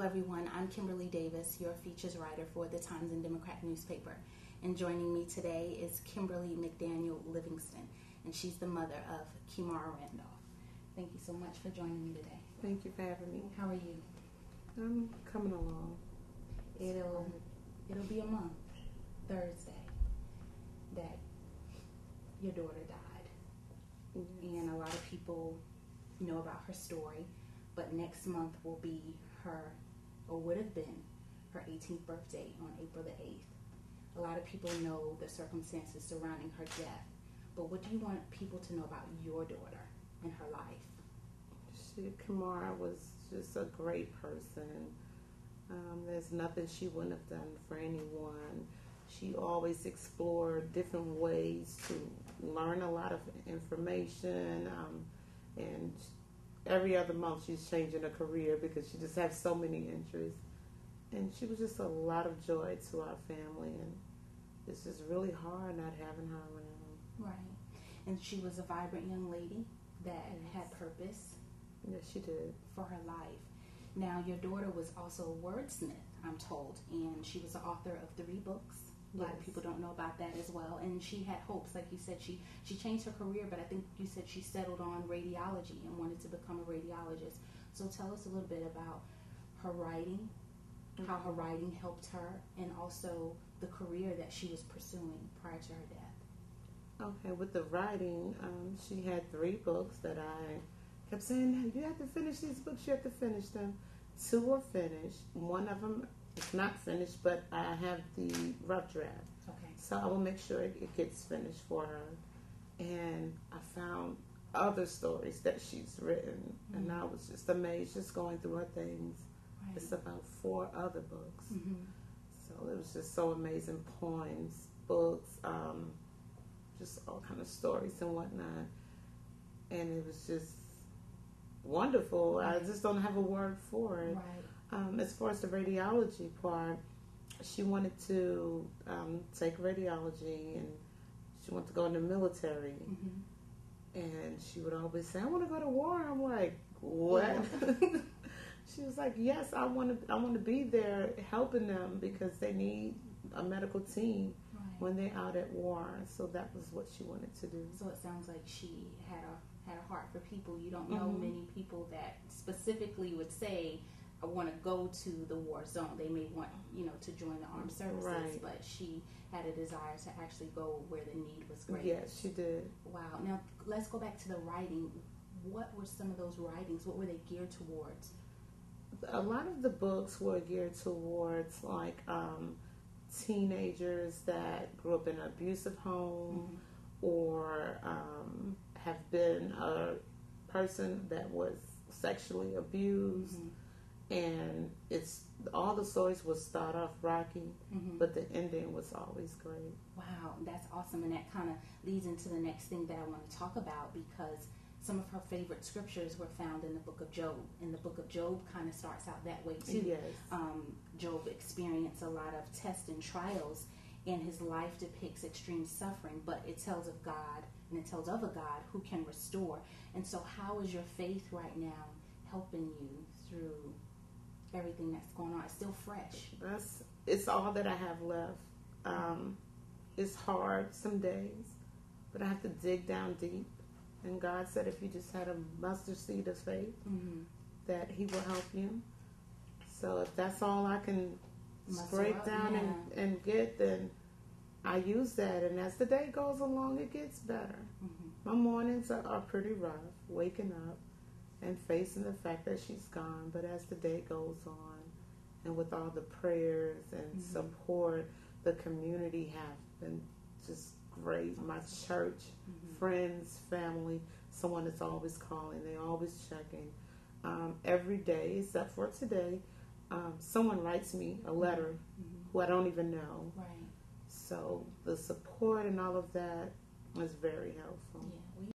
everyone. I'm Kimberly Davis, your features writer for the Times and Democrat newspaper. And joining me today is Kimberly Livingston, and she's the mother of Kymmara Randolph. Thank you so much for joining me today. Thank you for having me. How are you? I'm coming along. It'll be a month, Thursday, that your daughter died. Yes. And a lot of people know about her story, but next month will be her, or would have been, her 18th birthday on April the 8th. A lot of people know the circumstances surrounding her death, but what do you want people to know about your daughter and her life? Kymmara was just a great person. There's nothing she wouldn't have done for anyone. She always explored different ways to learn a lot of information, and every other month she's changing her career because she just has so many interests. And she was just a lot of joy to our family, and it's just really hard not having her around. Right. And she was a vibrant young lady that Yes. had purpose. Yes, she did. For her life. Now, your daughter was also a wordsmith, I'm told, and she was the author of 3 books. A lot of Yes. people don't know about that as well. And she had hopes, like you said, she changed her career, but I think you said she settled on radiology and wanted to become a radiologist. So tell us a little bit about her writing, how her writing helped her, and also the career that she was pursuing prior to her death. Okay, with the writing, she had 3 books that I kept saying, you have to finish these books, you have to finish them. 2 are finished. One of them is not finished, but I have the rough draft. Okay. So I will make sure it gets finished for her. And I found other stories that she's written, and I was just amazed just going through her things. Right. It's about 4 other books. Mm-hmm. So it was just so amazing. Poems, books, just all kind of stories and whatnot. And it was just wonderful. I just don't have a word for it. Right. As far as the radiology part, she wanted to take radiology, and she wanted to go in the military. Mm-hmm. And she would always say, I want to go to war. I'm like, what? She was like, yes, I want to be there helping them because they need a medical team when they're out at war. So that was what she wanted to do. So it sounds like she had a heart for people. You don't know many people that specifically would say, I want to go to the war zone. They may want, to join the armed services, but she had a desire to actually go where the need was greatest. Yes, she did. Wow. Now, let's go back to the writing. What were some of those writings? What were they geared towards? A lot of the books were geared towards, like, teenagers that grew up in an abusive home, or have been a person that was sexually abused. And it's all the stories would start off rocky, but the ending was always great. Wow, that's awesome. And that kind of leads into the next thing that I want to talk about, because some of her favorite scriptures were found in the book of Job. And the book of Job kind of starts out that way too. Yes. Job experienced a lot of tests and trials, and his life depicts extreme suffering, but it tells of God, and it tells of a God who can restore. And so how is your faith right now helping you through everything that's going on? It's still fresh. It's all that I have left. It's hard some days, but I have to dig down deep. And God said if you just had a mustard seed of faith, that He will help you. So if that's all I can scrape down and get, then I use that. And as the day goes along, it gets better. My mornings are pretty rough, waking up and facing the fact that she's gone. But as the day goes on, and with all the prayers and support, the community have been just great. My church, friends, family, someone that's always calling, they always checking. Every day, except for today, someone writes me a letter who I don't even know. Right. So the support and all of that is very helpful. Yeah.